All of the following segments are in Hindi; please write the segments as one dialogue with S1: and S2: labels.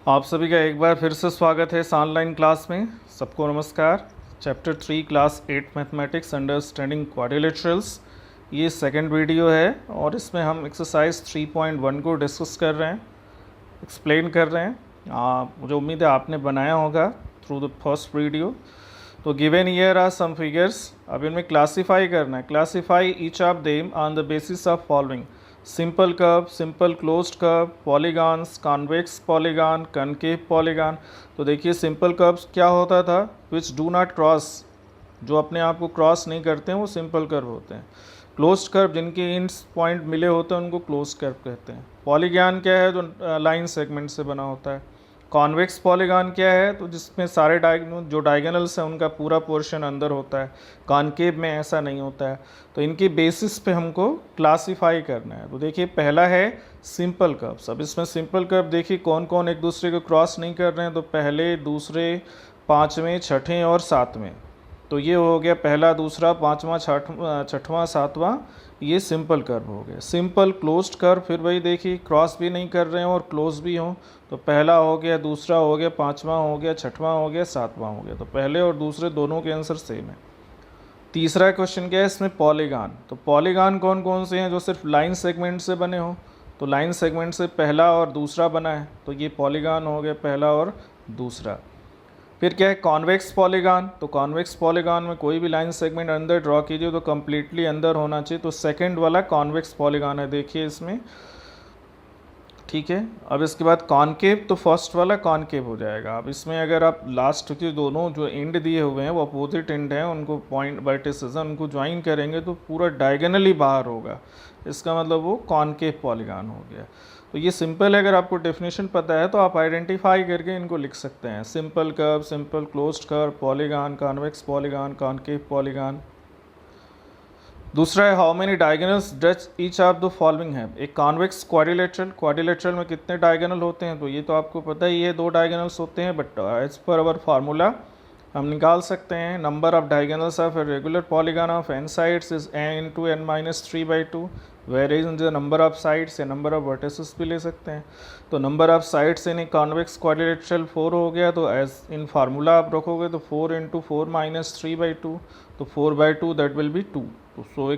S1: आप सभी का एक बार फिर से स्वागत है इस ऑनलाइन क्लास में। सबको नमस्कार। Chapter 3 class 8 mathematics understanding quadrilaterals, ये सेकंड वीडियो है और इसमें हम एक्सरसाइज 3.1 को डिस्कस कर रहे हैं, एक्सप्लेन कर रहे हैं। मुझे उम्मीद है आपने बनाया होगा थ्रू द फर्स्ट वीडियो। तो given here are some figures, अब इनमें क्लासीफाई करना है। Classify each of them on the basis of following: simple curve, simple closed curve, polygons, convex polygon, concave polygon. तो देखिए सिंपल कर्व्स क्या होता था, विच डू नॉट क्रॉस, जो अपने आप को क्रॉस नहीं करते हैं वो सिंपल कर्व होते हैं। क्लोज्ड कर्व जिनके एंड्स पॉइंट मिले होते हैं उनको क्लोज कर्व कहते हैं। पॉलीगॉन क्या है, जो लाइन सेगमेंट से बना होता है। कॉन्वेक्स पॉलीगॉन क्या है, तो जिसमें सारे जो डायगोनल्स हैं उनका पूरा पोर्शन अंदर होता है। कॉनकेव में ऐसा नहीं होता है। तो इनकी बेसिस पे हमको क्लासीफाई करना है। तो देखिए पहला है सिंपल कर्व्स। अब इसमें सिंपल कर्व देखिए कौन कौन एक दूसरे को क्रॉस नहीं कर रहे हैं, तो पहले, दूसरे, पाँचवें, छठें और सातवें। तो ये हो गया पहला, दूसरा, पाँचवा, छठवां, सातवां, ये सिंपल कर्व हो गया। सिंपल क्लोज्ड कर्व फिर वही देखिए क्रॉस भी नहीं कर रहे हैं और क्लोज भी हों, तो पहला हो गया, दूसरा हो गया, पाँचवा हो गया, छठवां हो गया, सातवां हो गया। तो पहले और दूसरे दोनों के आंसर सेम है। तीसरा क्वेश्चन क्या है इसमें, पॉलीगॉन। तो पॉलीगॉन कौन कौन से हैं, जो सिर्फ लाइन सेगमेंट से बने हों। तो लाइन सेगमेंट से पहला और दूसरा बना है, तो ये पॉलीगॉन हो गया, पहला और दूसरा। फिर क्या है, कॉन्वेक्स पॉलीगॉन। तो कॉन्वेक्स पॉलीगॉन में कोई भी लाइन सेगमेंट अंदर ड्रॉ कीजिए तो कम्प्लीटली अंदर होना चाहिए। तो सेकंड वाला कॉन्वेक्स पॉलीगॉन है, देखिए इसमें, ठीक है। अब इसके बाद कॉनकेव, तो फर्स्ट वाला कॉनकेव हो जाएगा। अब इसमें अगर आप लास्ट के दोनों जो एंड दिए हुए हैं वो अपोजिट एंड हैं, उनको पॉइंट वर्टिसेस हैं, उनको ज्वाइन करेंगे तो पूरा डायगोनली बाहर होगा, इसका मतलब वो कॉनकेव पॉलीगॉन हो गया। तो ये सिंपल है, अगर आपको डेफिनेशन पता है तो आप आइडेंटिफाई करके इनको लिख सकते हैं। Simple curve, simple closed curve, polygon, convex polygon, concave polygon. दूसरा है how many diagonals does each of the following है। एक कॉन्वेक्स क्वाड्रिलेटरल, क्वाड्रिलेटरल में कितने डायगोनल होते हैं, तो ये तो आपको पता ही है, 2 डायगोनल्स होते हैं, but as per our formula हम निकाल सकते हैं। Number of diagonals of a regular polygon of n sides is n into n minus 3/2, where is the number of sides या नंबर ऑफ वर्टिसेस भी ले सकते हैं। तो number of sides in a convex quadrilateral 4 हो गया, तो एज इन फार्मूला आप रखोगे तो 4 इंटू 4 माइनस 3/2, तो 4/2 that will be 2। So a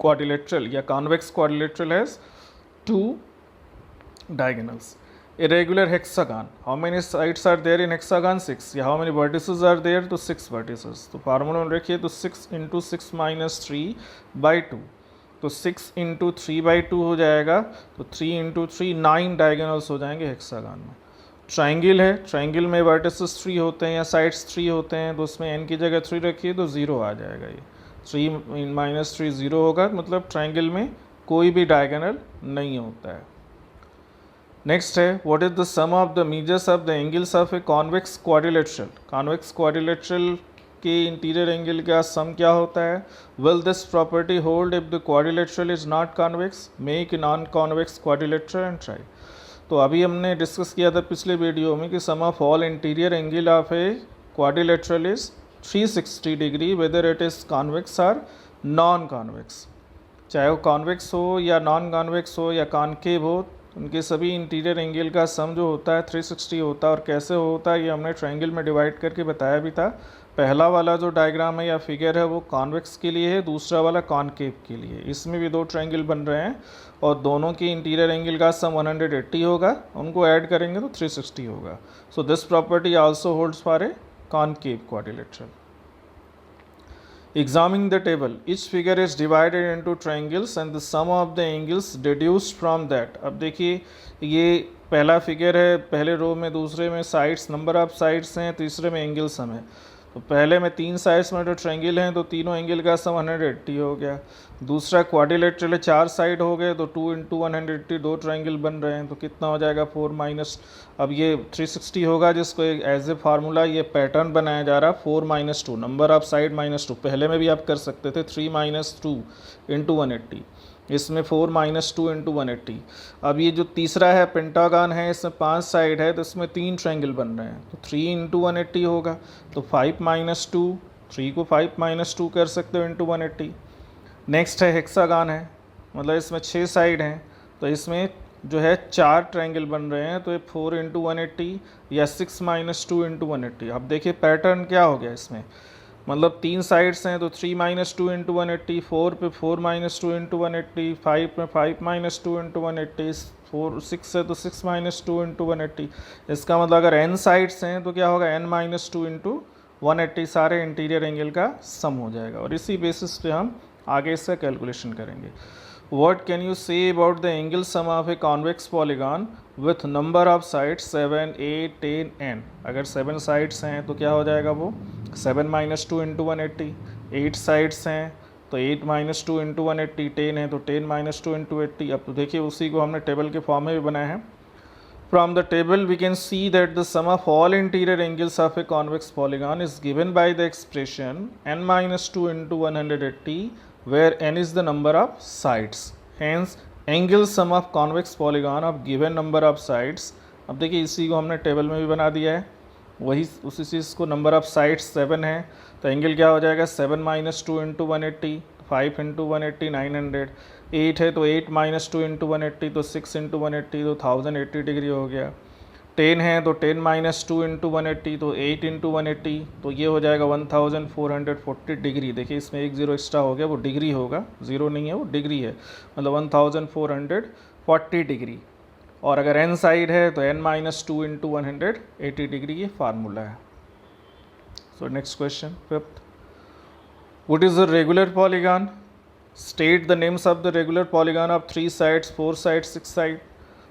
S1: quadrilateral या convex quadrilateral has 2 diagonals. Irregular hexagon, how many sides are there in hexagon? 6. या how many vertices are there? तो 6 vertices। तो फार्मूला में रखिए, तो 6 इंटू 6 माइनस 3/2, तो 6 इंटू 3/2 हो जाएगा, तो 3 इंटू 3 9 डायगोनल्स हो जाएंगे हेक्सागन में। ट्राइंगल है, ट्राइंगल में वर्टिसेस 3 होते हैं या साइड्स 3 होते हैं, तो उसमें n की जगह 3 रखिए तो 0 आ जाएगा। ये 3 माइनस 3 0 होगा, मतलब ट्राइंगल में कोई भी डायगोनल नहीं होता है। नेक्स्ट है what is the sum of the measures of the angles of a convex quadrilateral. Convex quadrilateral के इंटीरियर एंगल का सम क्या होता है। Will this property hold if the quadrilateral is not convex, make non convex quadrilateral and try. तो अभी हमने डिस्कस किया था पिछले वीडियो में कि sum of all interior angle of a quadrilateral is 360 degree whether it is convex और नॉन कॉन्वेक्स। चाहे वो कॉन्वेक्स हो या नॉन कॉन्वेक्स हो या कॉनकेव हो, उनके सभी इंटीरियर एंगल का सम जो होता है 360 होता है। और कैसे होता है ये हमने ट्रायंगल में डिवाइड करके बताया भी था। पहला वाला जो डायग्राम है या फिगर है वो कॉन्वेक्स के लिए है, दूसरा वाला कॉनकेव के लिए। इसमें भी 2 ट्रायंगल बन रहे हैं और दोनों के इंटीरियर एंगल का सम 180 होगा, उनको ऐड करेंगे तो 360 होगा। So this property also holds for a concave quadrilateral. Examining the table, each figure is divided into triangles and the sum of the angles deduced from that. अब देखिए ये पहला फिगर है, पहले रो में, दूसरे में साइड्स, नंबर ऑफ साइड्स हैं, तीसरे में एंगल सम है। तो पहले में 3 साइड्स में जो ट्रायंगल हैं तो तीनों एंगल का सम 180 हो गया। दूसरा क्वाड्रिलेटरल 4 साइड हो गए, तो 2 इंटू 180 2 ट्रायंगल बन रहे हैं, तो कितना हो जाएगा 4 माइनस, अब ये 360 होगा, जिसको एज ए फार्मूला ये पैटर्न बनाया जा रहा, 4 minus 2, number of side minus 2। पहले में भी आप कर सकते थे 3 माइनस 2 इंटू 180, इसमें 4 माइनस 2 इंटू 180। अब ये जो तीसरा है पेंटागन है, इसमें 5 साइड है, तो इसमें 3 ट्रायंगल बन रहे हैं, तो 3 इंटू 180 होगा, तो 5 माइनस 2, 3 को 5 माइनस 2 कर सकते हो इंटू 180। नेक्स्ट है हेक्सागन है, मतलब इसमें 6 साइड हैं, तो इसमें जो है 4 ट्रायंगल बन रहे हैं, तो ये 4 इंटू 180 या 6 माइनस 2 इंटू 180। अब देखिए पैटर्न क्या हो गया इसमें, मतलब 3 साइड्स हैं तो 3 माइनस 2 इंटू 180, 4 पे 4 माइनस 2 इंटू 180, 5 में 5 माइनस 2 इंटू 180, 4 6 है तो 6 माइनस 2 इंटू 180। इसका मतलब अगर n साइड्स हैं तो क्या होगा, n माइनस 2 इंटू 180 सारे इंटीरियर एंगल का सम हो जाएगा, और इसी बेसिस पे हम आगे इसका कैलकुलेशन करेंगे। What can you say about the angle sum of a convex polygon with number of sides 7, 8, 10, n? अगर 7 साइड्स हैं तो क्या हो जाएगा वो 7 माइनस 2 इंटू 180, 8 साइड्स हैं तो 8 माइनस 2 इंटू 180, 10 है तो 10 माइनस 2 इंटू 80। अब तो देखिए उसी को हमने टेबल के फॉर्म में भी बनाया है। From the table we can see that the sum of all interior angles of a convex polygon is given by the expression n minus 2 into 180, where n is the number of sides. Hence angle sum of convex polygon of given number of sides। अब देखिए इसी को हमने टेबल में भी बना दिया है, वही उसी चीज़ को, नंबर ऑफ साइड्स 7 है तो एंगल क्या हो जाएगा 7 माइनस 2 इंटू 180, 5 इंटू 180 900, 8 है तो 8 माइनस 2 इंटू 180 तो 6 इंटू 180 तो 1080 डिग्री हो गया। 10 है तो 10 माइनस 2 इंटू 180 तो 8 इंटू 180 तो ये हो जाएगा 1440 डिग्री। देखिए इसमें एक जीरो एक्स्ट्रा हो गया, वो डिग्री होगा, ज़ीरो नहीं है वो डिग्री है, मतलब 1440 डिग्री। और अगर n साइड है तो n माइनस 2 इंटू 180 डिग्री, ये फार्मूला है। So next question, fifth, what is the regular polygon? State the names of the regular polygon of 3 sides, 4 sides, 6 side.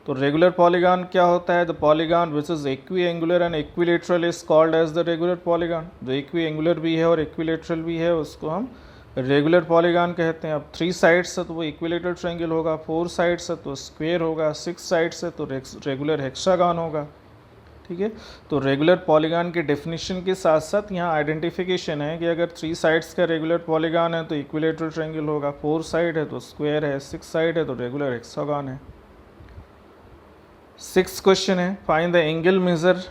S1: तो रेगुलर पॉलीगॉन क्या होता है? The polygon which is equiangular and equilateral is called as the regular polygon. जो इक्वी एंगुलर भी है और इक्विलेटरल भी है उसको हम रेगुलर पॉलीगॉन कहते हैं। अब 3 साइड्स है तो वो इक्विलेटरल ट्रायंगल होगा, 4 साइड्स है तो स्क्वायर होगा, 6 साइड्स है तो रेगुलर हेक्सागॉन होगा। ठीक है, तो रेगुलर पॉलीगॉन के डेफिनेशन के साथ साथ यहाँ आइडेंटिफिकेशन है कि अगर 3 साइड्स का रेगुलर पॉलीगॉन है तो इक्विलेटरल ट्रायंगल होगा, 4 साइड है तो स्क्वायर है, 6 साइड है तो रेगुलर हेक्सागॉन है। 6 क्वेश्चन है, find the angle measure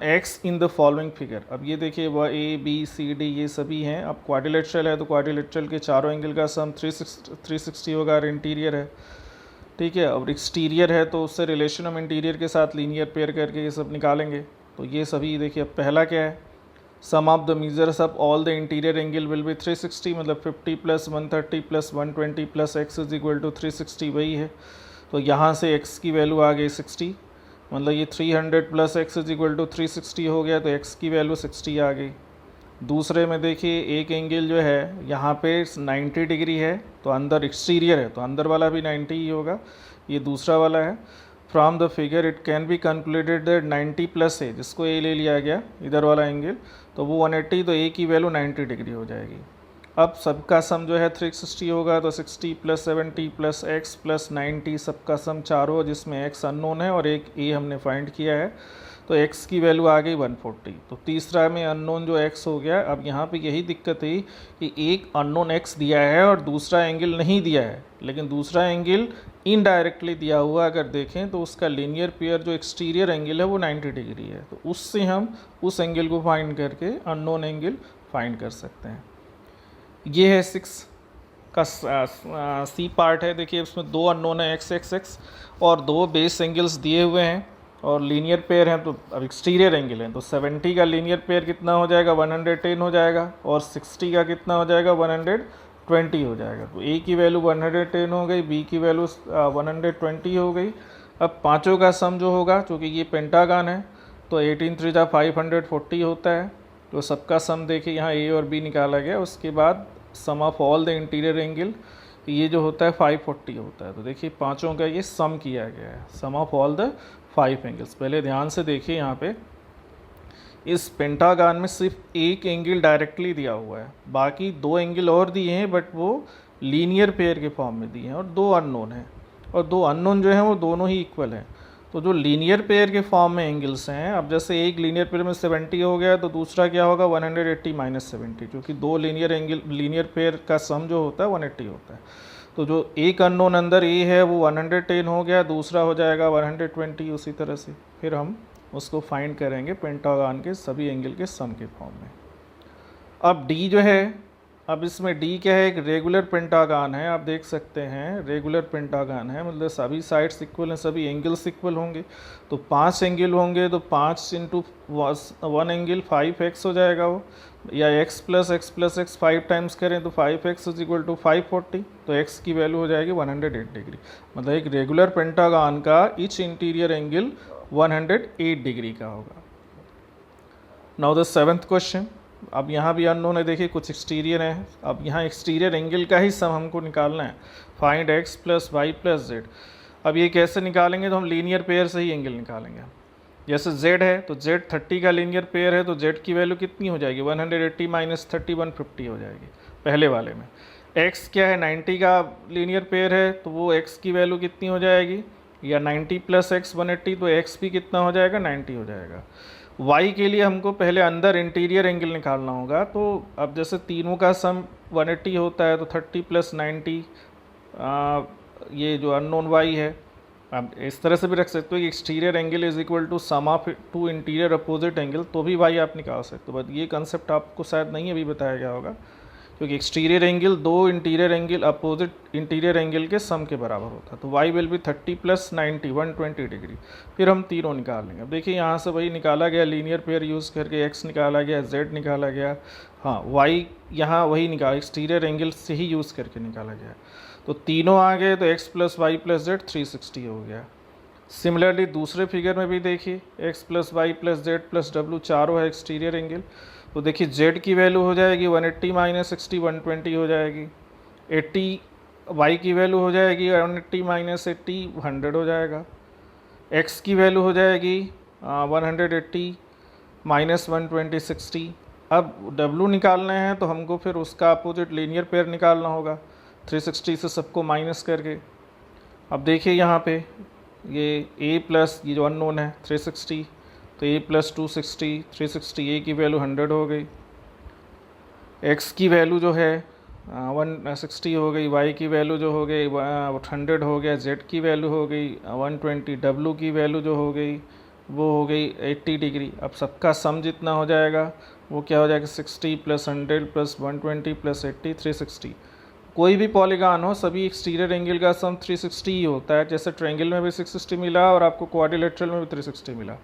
S1: x in the following figure. अब ये देखिए वह ए बी सी डी ये सभी हैं। अब क्वाड्रिलेटरल है तो क्वाड्रिलेटरल के चारों एंगल का सम 360 होगा, और इंटीरियर है, ठीक है, और एक्सटीरियर है तो उससे रिलेशन हम इंटीरियर के साथ लीनियर पेयर करके ये सब निकालेंगे। तो ये सभी देखिए, अब पहला क्या है, sum of the measures of all the interior angle will be 360, मतलब 50 plus 130 plus 120 plus x is equal to 360, वही है। तो यहाँ से x की वैल्यू आ गई 60, मतलब ये 300 plus x is equal to 360 हो गया, तो x की वैल्यू 60 आ गई। दूसरे में देखिए एक एंगल जो है यहाँ पे 90 डिग्री है तो अंदर एक्सटीरियर है तो अंदर वाला भी 90 ही होगा, ये दूसरा वाला है। From the figure it can be concluded that 90 plus है, जिसको ए ले लिया गया इधर वाला एंगल, तो वो 180, तो ए की वैल्यू 90 डिग्री हो जाएगी। अब सबका सम जो है 360 होगा, तो 60 प्लस 70 प्लस एक्स प्लस 90 सबका सम 4 हो, जिसमें एक्स अननोन है और एक ए हमने फाइंड किया है, तो x की वैल्यू आ गई 140। तो तीसरा में अननोन जो x हो गया। अब यहाँ पे यही दिक्कत है कि एक अननोन x दिया है और दूसरा एंगल नहीं दिया है, लेकिन दूसरा एंगल इनडायरेक्टली दिया हुआ अगर देखें तो उसका लीनियर पेयर जो एक्सटीरियर एंगल है वो 90 डिग्री है, तो उससे हम उस एंगल को फाइंड करके अननोन एंगल फाइंड कर सकते हैं। ये है 6 का सी पार्ट है। देखिए इसमें 2 अननोन है x और 2 बेस एंगल्स दिए हुए हैं और लीनियर पेयर हैं, तो अब एक्सटीरियर एंगल है तो 70 का लीनियर पेयर कितना हो जाएगा 110 हो जाएगा, और 60 का कितना हो जाएगा 120 हो जाएगा। तो ए की वैल्यू 110 हो गई, बी की वैल्यू 120 हो गई। अब पांचों का सम जो होगा, क्योंकि ये पेंटागन है तो 18 3 540 होता है, तो सबका सम देखिए यहाँ ए और बी निकाला गया। उसके बाद sum of all the interior angle ये जो होता है 540 होता है। तो देखिए पांचों का ये सम किया गया है, sum of all the 5 angles. पहले ध्यान से देखिए यहाँ पे इस पेंटागन में सिर्फ एक एंगल डायरेक्टली दिया हुआ है, बाकी 2 एंगल और दिए हैं बट वो लीनियर पेयर के फॉर्म में दिए हैं, और 2 अननोन हैं, और 2 अननोन जो हैं वो दोनों ही इक्वल हैं। तो जो लीनियर पेयर के फॉर्म में एंगल्स हैं, अब जैसे एक लीनियर पेयर में 70 हो गया तो दूसरा क्या होगा 180 माइनस 70, क्योंकि 2 लीनियर पेयर का सम जो होता है 180 होता है। तो जो एक अननोन अंदर ए है वो 110 हो गया, दूसरा हो जाएगा 120 उसी तरह से। फिर हम उसको फाइंड करेंगे पेंटागन के सभी एंगल के सम के फॉर्म में। अब डी जो है अब इसमें डी क्या है, एक रेगुलर पेंटागान है, आप देख सकते हैं रेगुलर पेंटागान है, मतलब सभी साइड्स इक्वल हैं, सभी एंगल्स इक्वल होंगे। तो 5 एंगल होंगे तो 5 इंटू 1 एंगल 5x हो जाएगा वो, या x प्लस x 5 टाइम्स करें तो 5x इज इक्वल टू 540, तो x की वैल्यू हो जाएगी 108 डिग्री। मतलब एक रेगुलर पेंटागान का ईच इंटीरियर एंगल 108 डिग्री का होगा। Now the 7th question. अब यहाँ भी अननोन है, देखिए कुछ एक्सटीरियर है। अब यहाँ एक्सटीरियर एंगल का ही सम हमको निकालना है, find x plus y plus z. अब ये कैसे निकालेंगे, तो हम लीनियर पेयर से ही एंगल निकालेंगे। जैसे z है तो z 30 का लीनियर पेयर है, तो z की वैल्यू कितनी हो जाएगी, 180 माइनस 30 150 हो जाएगी पहले वाले में। x क्या है, 90 का लीनियर पेयर है, तो वो x की वैल्यू कितनी हो जाएगी, या 90 प्लस x 180, तो x भी कितना हो जाएगा, 90 हो जाएगा। y के लिए हमको पहले अंदर इंटीरियर एंगल निकालना होगा। तो अब जैसे तीनों का सम 180 होता है, तो 30 प्लस 90 ये जो अननोन y है, अब इस तरह से भी रख सकते हो कि exterior angle is equal to sum of two interior opposite angle, तो भी y आप निकाल सकते हो। बट ये कंसेप्ट आपको शायद नहीं अभी बताया गया होगा, क्योंकि एक्सटीरियर एंगल दो interior angle opposite interior angle के सम के बराबर होता है। तो y will be 30 plus 90 120 degree. फिर हम तीनों निकाल लेंगे। अब देखिए यहाँ से वही निकाला गया, लीनियर पेयर यूज़ करके x निकाला गया, z निकाला गया, हाँ y यहाँ वही निकाला, एक्सटीरियर एंगल से ही यूज़ करके निकाला गया। तो तीनों आ गए, तो x plus y plus z 360 हो गया। सिमिलरली दूसरे फिगर में भी देखिए x plus y plus z plus डब्ल्यू चारों है एक्सटीरियर एंगल। तो देखिए z की वैल्यू हो जाएगी 180 माइनस 60 120 हो जाएगी, 80 y की वैल्यू हो जाएगी 180 माइनस 80 100 हो जाएगा, x की वैल्यू हो जाएगी 180 माइनस 120 60। अब w निकालना है तो हमको फिर उसका अपोजिट लीनियर पेयर निकालना होगा 360 से सबको माइनस करके। अब देखिए यहाँ पे ये a प्लस ये जो अननोन है 360, तो a प्लस 260 360, a की वैल्यू 100 हो गई, x की वैल्यू जो है 160 हो गई, y की वैल्यू जो हो गई 100 हो गया, z की वैल्यू हो गई 120, w की वैल्यू जो हो गई वो हो गई 80 डिग्री। अब सबका सम जितना हो जाएगा वो क्या हो जाएगा, 60 प्लस 100 प्लस 120 प्लस 80 360। कोई भी पॉलीगॉन हो, सभी एक्सटीरियर एंगल का सम 360 ही होता है। जैसे ट्रायंगल में भी 660 मिला और आपको क्वाड्रिलेटरल में भी 360 मिला।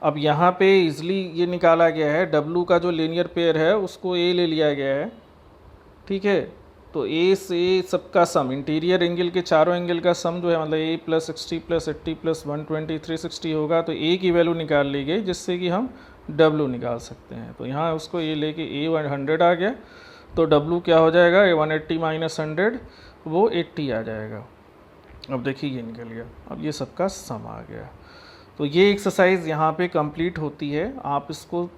S1: अब यहाँ पे इजली ये निकाला गया है, W का जो लीनियर पेयर है उसको A ले लिया गया है, ठीक है। तो A से सबका सम, इंटीरियर एंगल के चारों एंगल का सम जो है, मतलब A प्लस 60 प्लस 80 प्लस 120 360 होगा। तो A की वैल्यू निकाल ली गई, जिससे कि हम W निकाल सकते हैं। तो यहाँ उसको A लेके A 100 आ गया, तो W क्या हो जाएगा, 180 माइनस 100 वो 80 आ जाएगा। अब देखिए ये निकल गया, अब ये सबका सम आ गया। तो ये एक्सरसाइज यहाँ पे कंप्लीट होती है। आप इसको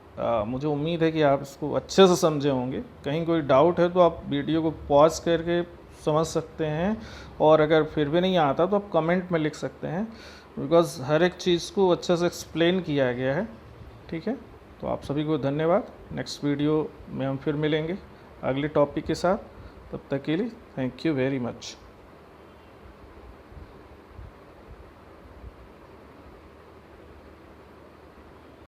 S1: मुझे उम्मीद है कि आप इसको अच्छे से समझे होंगे। कहीं कोई डाउट है तो आप वीडियो को पॉज करके समझ सकते हैं, और अगर फिर भी नहीं आता तो आप कमेंट में लिख सकते हैं, बिकॉज़ हर एक चीज़ को अच्छे से एक्सप्लेन किया गया है, ठीक है। तो आप सभी को धन्यवाद। नेक्स्ट वीडियो में हम फिर मिलेंगे अगले टॉपिक के साथ। तब तक के लिए थैंक यू वेरी मच।